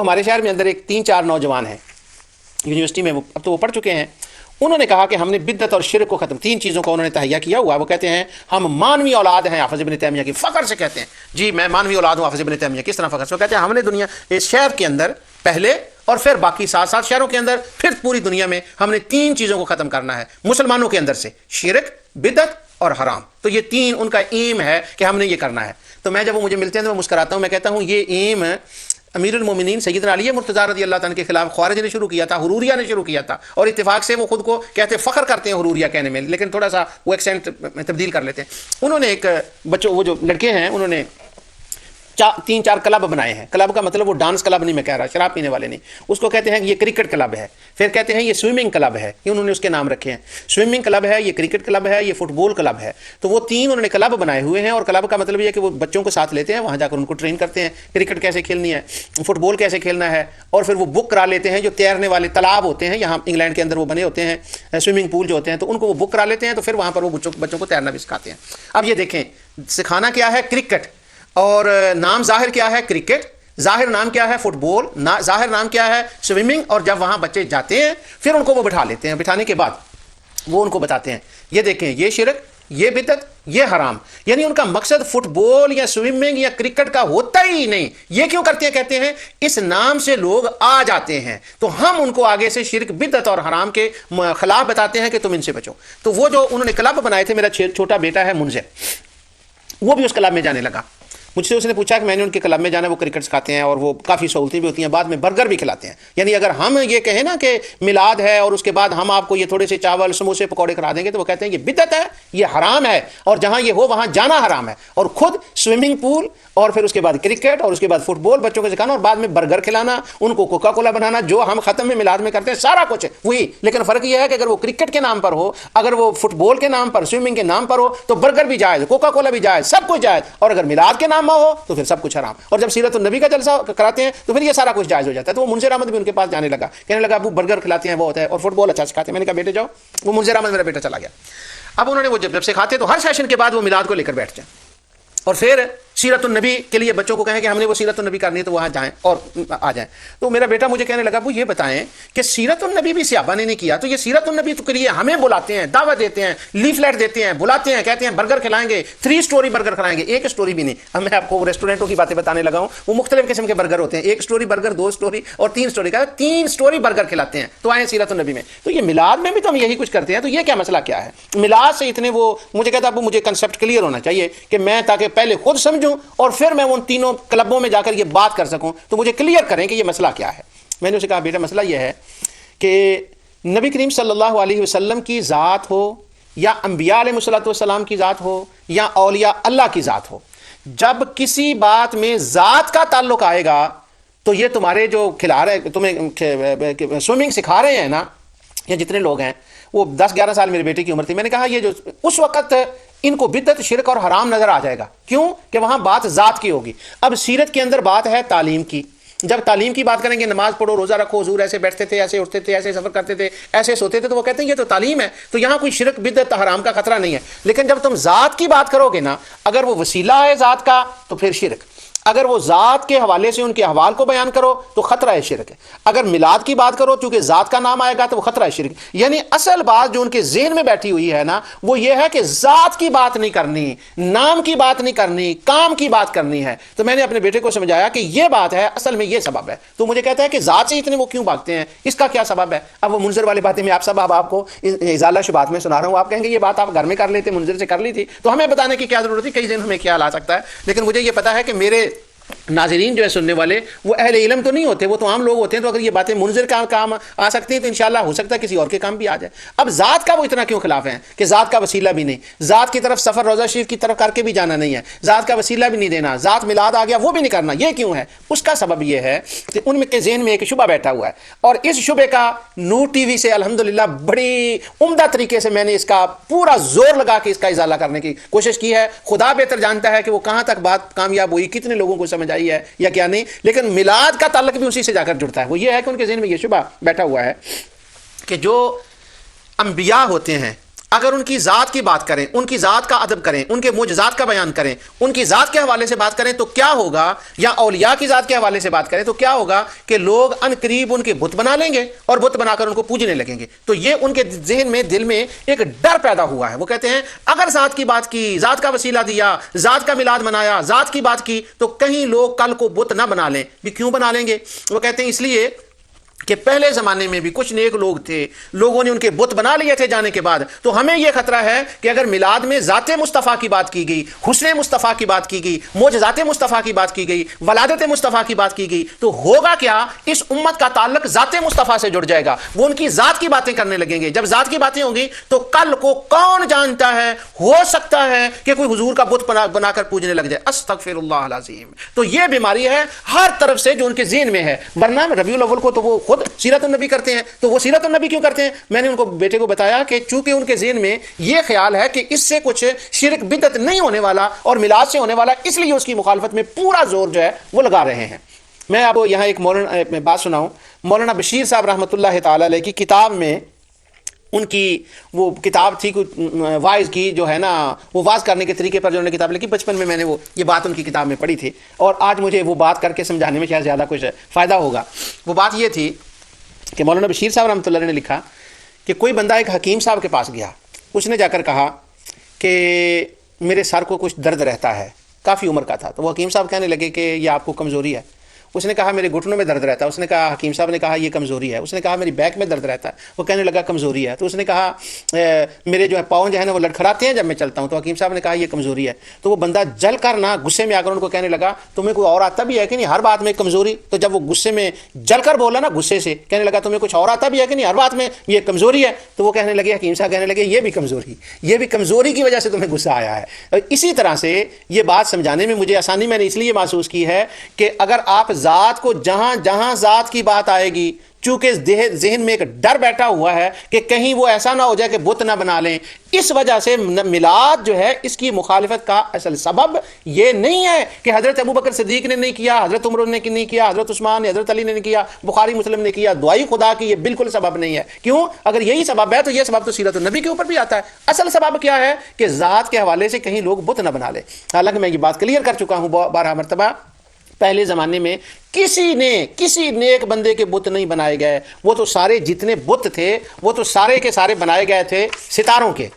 ہمارے شہر میں اندر ایک 3-4 نوجوان ہیں یونیورسٹی میں، اب تو وہ پڑھ چکے ہیں. انہوں نے کہا کہ ہم نے بدعت اور شرک کو ختم، 3 چیزوں کو انہوں نے تہیہ کیا ہوا. وہ کہتے ہیں ہم مانوی اولاد ہیں حافظ ابن تیمیہ کی، فخر سے کہتے ہیں جی میں مانوی اولاد ہوں حافظ ابن تیمیہ. کس طرح فخر سے؟ وہ کہتے ہیں ہم نے دنیا اس شہر کے اندر پہلے اور پھر باقی 7 شہروں کے اندر پھر پوری دنیا میں ہم نے 3 چیزوں کو ختم کرنا ہے مسلمانوں کے اندر سے، شرک، بدعت اور حرام. تو یہ 3 ان کا ایم ہے کہ ہم نے یہ کرنا ہے. تو میں جب وہ مجھے ملتے ہیں تو میں مسکراتا ہوں، میں کہتا ہوں یہ ایم امیر المومنین سیدنا علی مرتضیٰ رضی اللہ تعالیٰ کے خلاف خوارج نے شروع کیا تھا، حروریہ نے شروع کیا تھا، اور اتفاق سے وہ خود کو کہتے فخر کرتے ہیں حروریہ کہنے میں، لیکن تھوڑا سا وہ ایکسینٹ تبدیل کر لیتے ہیں. انہوں نے ایک بچوں، وہ جو لڑکے ہیں، انہوں نے 3-4 کلب بنائے ہیں. کلب کا مطلب وہ ڈانس کلب نہیں میں کہہ رہا، شراب پینے والے نہیں. اس کو کہتے ہیں یہ کرکٹ کلب ہے، پھر کہتے ہیں یہ سوئمنگ کلب ہے، یہ انہوں نے اس کے نام رکھے ہیں. سوئمنگ کلب ہے، یہ کرکٹ کلب ہے، یہ فٹ بال کلب ہے. تو وہ 3 انہوں نے کلب بنائے ہوئے ہیں، اور کلب کا مطلب یہ ہے کہ وہ بچوں کو ساتھ لیتے ہیں، وہاں جا کر ان کو ٹرین کرتے ہیں کرکٹ کیسے کھیلنی ہے، فٹ بال کیسے کھیلنا ہے، اور پھر وہ بک کرا لیتے ہیں. جو تیرنے والے تالاب ہوتے ہیں یہاں انگلینڈ کے اندر وہ بنے ہوتے ہیں، سوئمنگ پول جو ہوتے ہیں، تو ان کو وہ بک کرا لیتے ہیں، تو پھر وہاں پر وہ بچوں کو تیرنا بھی سکھاتے ہیں. اب یہ دیکھیں سکھانا کیا ہے، کرکٹ، اور نام ظاہر کیا ہے کرکٹ، ظاہر نام کیا ہے فٹ بال، ظاہر نام کیا ہے سوئمنگ. اور جب وہاں بچے جاتے ہیں پھر ان کو وہ بٹھا لیتے ہیں، بٹھانے کے بعد وہ ان کو بتاتے ہیں یہ دیکھیں یہ شرک، یہ بدعت، یہ حرام. یعنی ان کا مقصد فٹ بال یا سوئمنگ یا کرکٹ کا ہوتا ہی نہیں. یہ کیوں کرتے ہیں؟ کہتے ہیں اس نام سے لوگ آ جاتے ہیں، تو ہم ان کو آگے سے شرک، بدعت اور حرام کے خلاف بتاتے ہیں کہ تم ان سے بچو. تو وہ جو انہوں نے کلب بنائے تھے، میرا چھوٹا بیٹا ہے منذر، وہ بھی اس کلب میں جانے لگا. مجھ سے اس نے پوچھا کہ میں نے ان کے کلب میں جانا، وہ کرکٹ سکھاتے ہیں اور وہ کافی سہولتیں بھی ہوتی ہیں، بعد میں برگر بھی کھلاتے ہیں. یعنی اگر ہم یہ کہیں نا کہ میلاد ہے اور اس کے بعد ہم آپ کو یہ تھوڑے سے چاول سموسے پکوڑے کھلا دیں گے، تو وہ کہتے ہیں یہ بدعت ہے، یہ حرام ہے، اور جہاں یہ ہو وہاں جانا حرام ہے. اور خود سوئمنگ پول اور پھر اس کے بعد کرکٹ اور اس کے بعد فٹ بال بچوں کو سکھانا، اور بعد میں برگر کھلانا، ان کو کوکا کولا بنانا، جو ہم ختم میں میلاد میں کرتے ہیں سارا کچھ وہی. لیکن فرق یہ ہے کہ اگر وہ کرکٹ کے نام پر ہو، اگر وہ فٹ بال کے نام پر، سوئمنگ کے نام پر ہو، تو برگر بھی جائز، کوکا کولا بھی جائز، سب کچھ جائز. اور اگر میلاد کے نام ہو تو پھر سب کچھ حرام. اور جب سیرت النبی کا جلسہ کراتے ہیں تو پھر یہ سارا کچھ جائز ہو جاتا ہے. تو وہ منذر احمد بھی ان کے پاس جانے لگا، کہنے لگا ابو برگر کھلاتے ہیں بہت ہے اور فٹ بال اچھا سکھاتے ہیں. میں نے کہا بیٹے جاؤ. وہ منذر احمد میرا بیٹا چلا گیا. اب انہوں نے وہ جب سکھاتے تو ہر سیشن کے بعد وہ میلاد کو لے کر بیٹھتے ہیں، اور پھر سیرت النبی کے لیے بچوں کو کہیں کہ ہم نے وہ سیرت النبی کرنی ہے تو وہاں جائیں اور آ جائیں. تو میرا بیٹا مجھے کہنے لگا وہ یہ بتائیں کہ سیرت النبی بھی صحابہ نے نہیں کیا، تو یہ سیرت النبی کے لیے ہمیں بلاتے ہیں، دعوت دیتے ہیں، لیفلیٹ دیتے ہیں، بلاتے ہیں، کہتے ہیں برگر کھلائیں گے، 3 سٹوری برگر کھلائیں گے، 1 سٹوری بھی نہیں. اب میں آپ کو ریسٹورینٹوں کی باتیں بتانے لگا ہوں، وہ مختلف قسم کے برگر ہوتے ہیں، 1 سٹوری برگر، 2 سٹوری اور 3 سٹوری کا 3 سٹوری برگر کھلاتے ہیں. تو آئے سیرت النبی میں. تو یہ میلاد میں بھی تو ہم یہی کچھ کرتے ہیں، تو یہ کیا مسئلہ کیا ہے؟ میلاد سے اتنے وہ مجھے کہتا ابو مجھے کنسیپٹ کلیئر ہونا چاہیے کہ میں تاکہ پہلے خود سمجھوں اور پھر میں ان 3 کلبوں میں جا کر یہ بات کر سکوں، تو مجھے کلیئر کریں کہ یہ مسئلہ کیا ہے. میں نے اسے کہا بیٹا مسئلہ یہ ہے کہ نبی کریم صلی اللہ علیہ وسلم کی ذات ہو یا انبیاء علیہ السلام کی ذات ہو یا اولیاء اللہ کی ذات ہو، جب کسی بات میں ذات کا تعلق آئے گا تو یہ تمہارے جو کھلا رہے تمہیں سوئمنگ سکھا رہے ہیں نا، یا جتنے لوگ ہیں، وہ 10-11 سال میرے بیٹے کی عمر تھی. میں نے کہا یہ جو اس وقت ان کو بدعت، شرک اور حرام نظر آ جائے گا. کیوں؟ کہ وہاں بات ذات کی ہوگی. اب سیرت کے اندر بات ہے تعلیم کی. جب تعلیم کی بات کریں گے، نماز پڑھو، روزہ رکھو، حضور ایسے بیٹھتے تھے، ایسے اٹھتے تھے، ایسے سفر کرتے تھے، ایسے سوتے تھے، تو وہ کہتے ہیں یہ تو تعلیم ہے، تو یہاں کوئی شرک، بدعت، حرام کا خطرہ نہیں ہے. لیکن جب تم ذات کی بات کرو گے نا، اگر وہ وسیلہ ہے ذات کا تو پھر شرک. اگر وہ ذات کے حوالے سے ان کے احوال کو بیان کرو تو خطرہ ہے شرک ہے. اگر میلاد کی بات کرو چونکہ ذات کا نام آئے گا تو وہ خطرہ ہے شرک. یعنی اصل بات جو ان کے ذہن میں بیٹھی ہوئی ہے نا، وہ یہ ہے کہ ذات کی بات نہیں کرنی، نام کی بات نہیں کرنی، کام کی بات کرنی ہے. تو میں نے اپنے بیٹے کو سمجھایا کہ یہ بات ہے، اصل میں یہ سبب ہے. تو مجھے کہتا ہے کہ ذات سے اتنے وہ کیوں بھاگتے ہیں، اس کا کیا سبب ہے؟ اب وہ منظر والی باتیں میں آپ کو ازالہ شبہات میں سنا رہا ہوں. آپ کہیں گے یہ بات آپ گھر میں کر لیتے، منظر سے کر لی تھی، تو ہمیں بتانے کی کیا ضرورت ہے؟ کئی دن ہمیں خیال آ سکتا ہے. لیکن مجھے یہ پتا ہے کہ میرے ناظرین جو ہے سننے والے وہ اہل علم تو نہیں ہوتے، وہ تو عام لوگ ہوتے ہیں. تو اگر یہ باتیں منذر کا کام آ سکتی ہیں تو انشاءاللہ ہو سکتا ہے کسی اور کے کام بھی آ جائے. اب ذات کا وہ اتنا کیوں خلاف ہیں کہ ذات کا وسیلہ بھی نہیں، ذات کی طرف سفر روضہ شریف کی طرف کر کے بھی جانا نہیں ہے، ذات کا وسیلہ بھی نہیں دینا، ذات میلاد آ گیا وہ بھی نہیں کرنا. یہ کیوں ہے؟ اس کا سبب یہ ہے کہ ان کے ذہن میں ایک شبہ بیٹھا ہوا ہے، اور اس شبے کا نور ٹی وی سے الحمدللہ بڑی عمدہ طریقے سے میں نے اس کا پورا زور لگا کے اس کا ازالہ کرنے کی کوشش کی ہے. خدا بہتر جانتا ہے کہ وہ کہاں تک بات کامیاب ہوئی، کتنے لوگوں کو سمجھ آئی ہے یا کیا نہیں. لیکن میلاد کا تعلق بھی اسی سے جا کر جڑتا ہے. وہ یہ ہے کہ ان کے ذہن میں یہ شبہ بیٹھا ہوا ہے کہ جو انبیاء ہوتے ہیں، اگر ان کی ذات کی بات کریں، ان کی ذات کا ادب کریں، ان کے معجزات کا بیان کریں، ان کی ذات کے حوالے سے بات کریں تو کیا ہوگا، یا اولیاء کی ذات کے حوالے سے بات کریں تو کیا ہوگا کہ لوگ ان قریب ان کے بت بنا لیں گے اور بت بنا کر ان کو پوجنے لگیں گے۔ تو یہ ان کے ذہن میں، دل میں ایک ڈر پیدا ہوا ہے۔ وہ کہتے ہیں اگر ذات کی بات کی، ذات کا وسیلہ دیا، ذات کا میلاد منایا، ذات کی بات کی، تو کہیں لوگ کل کو بت نہ بنا لیں۔ بھی کیوں بنا لیں گے؟ وہ کہتے ہیں اس لیے کہ پہلے زمانے میں بھی کچھ نیک لوگ تھے، لوگوں نے ان کے بت بنا لیے تھے جانے کے بعد، تو ہمیں یہ خطرہ ہے کہ اگر میلاد میں ذات مصطفیٰ کی بات کی گئی، حسن مصطفیٰ کی بات کی گئی، معجزات مصطفیٰ کی بات کی گئی، ولادت مصطفیٰ کی بات کی گئی، تو ہوگا کیا، اس امت کا تعلق ذات مصطفیٰ سے جڑ جائے گا، وہ ان کی ذات کی باتیں کرنے لگیں گے۔ جب ذات کی باتیں ہوں گی تو کل کو کون جانتا ہے، ہو سکتا ہے کہ کوئی حضور کا بت بنا کر پوجنے لگ جائے۔ استغفر اللہ العظیم۔ تو یہ بیماری ہے ہر طرف سے جو ان کے ذہن میں ہے، ورنہ ربیع الاول کو تو وہ خود سیرت النبی کرتے ہیں، تو وہ سیرت النبی کیوں کرتے ہیں؟ میں نے ان کو، بیٹے کو بتایا کہ چونکہ ان کے ذہن میں یہ خیال ہے کہ اس سے کچھ شرک بدعت نہیں ہونے والا اور میلاد سے ہونے والا، اس لیے اس کی مخالفت میں پورا زور جو ہے وہ لگا رہے ہیں۔ میں آپ کو یہاں ایک مولانا بات سناؤں، مولانا بشیر صاحب رحمۃ اللہ تعالی علیہ کی کتاب میں، ان کی وہ کتاب تھی واعظ کی، جو ہے نا وہ واعظ کرنے کے طریقے پر جو انہوں نے کتاب لکھی، بچپن میں نے وہ یہ بات ان کی کتاب میں پڑھی تھی، اور آج مجھے وہ بات کر کے سمجھانے میں شاید زیادہ کچھ فائدہ ہوگا۔ وہ بات یہ تھی کہ مولانا بشیر صاحب رحمۃ اللہ علیہ نے لکھا کہ کوئی بندہ ایک حکیم صاحب کے پاس گیا، اس نے جا کر کہا کہ میرے سر کو کچھ درد رہتا ہے، کافی عمر کا تھا، تو وہ حکیم صاحب کہنے لگے کہ یہ آپ کو کمزوری ہے۔ اس نے کہا میرے گھٹنوں میں درد رہتا ہے، اس نے کہا، حکیم صاحب نے کہا یہ کمزوری ہے۔ اس نے کہا میری بیک میں درد رہتا ہے، وہ کہنے لگا کمزوری ہے۔ تو اس نے کہا میرے جو ہے پاؤں جو ہے نا وہ لڑکھڑاتے ہیں جب میں چلتا ہوں، تو حکیم صاحب نے کہا یہ کمزوری ہے۔ تو وہ بندہ جل کر نہ غصے میں آ کر ان کو کہنے لگا تمہیں کوئی اور آتا بھی ہے کہ نہیں، ہر بات میں کمزوری؟ تو جب وہ غصے میں جل کر بولا نا، غصے سے کہنے لگا تمہیں کچھ اور آتا بھی ہے کہ نہیں، ہر بات میں یہ کمزوری ہے؟ تو وہ کہنے لگے، حکیم صاحب کہنے لگے یہ بھی کمزوری کی وجہ سے تمہیں غصہ آیا ہے۔ اسی طرح سے یہ بات سمجھانے میں مجھے آسانی میں نے اس لیے محسوس کی ہے کہ اگر آپ ذات کو جہاں ذات کی بات آئے گی، چونکہ ذہن میں ایک ڈر بیٹھا ہوا ہے کہ کہیں وہ ایسا نہ ہو جائے کہ بت نہ بنا لیں، اس وجہ سے میلاد جو ہے اس کی مخالفت کا اصل سبب یہ نہیں ہے کہ حضرت ابوبکر صدیق نے نہیں کیا، حضرت عمر نے نہیں کیا، حضرت عثمان نے، حضرت علی نے نہیں کیا، بخاری مسلم نے کیا، دعائی خدا کی، یہ بالکل سبب نہیں ہے۔ کیوں؟ اگر یہی سبب ہے تو یہ سبب تو سیرت النبی کے اوپر بھی آتا ہے۔ اصل سبب کیا ہے کہ ذات کے حوالے سے کہیں لوگ بت نہ بنا لیں۔ حالانکہ میں یہ بات کلیئر کر چکا ہوں 12 مرتبہ، پہلے زمانے میں کسی نیک بندے کے بت نہیں بنائے گئے، وہ تو سارے جتنے بت تھے وہ تو سارے کے سارے بنائے گئے تھے ستاروں کے۔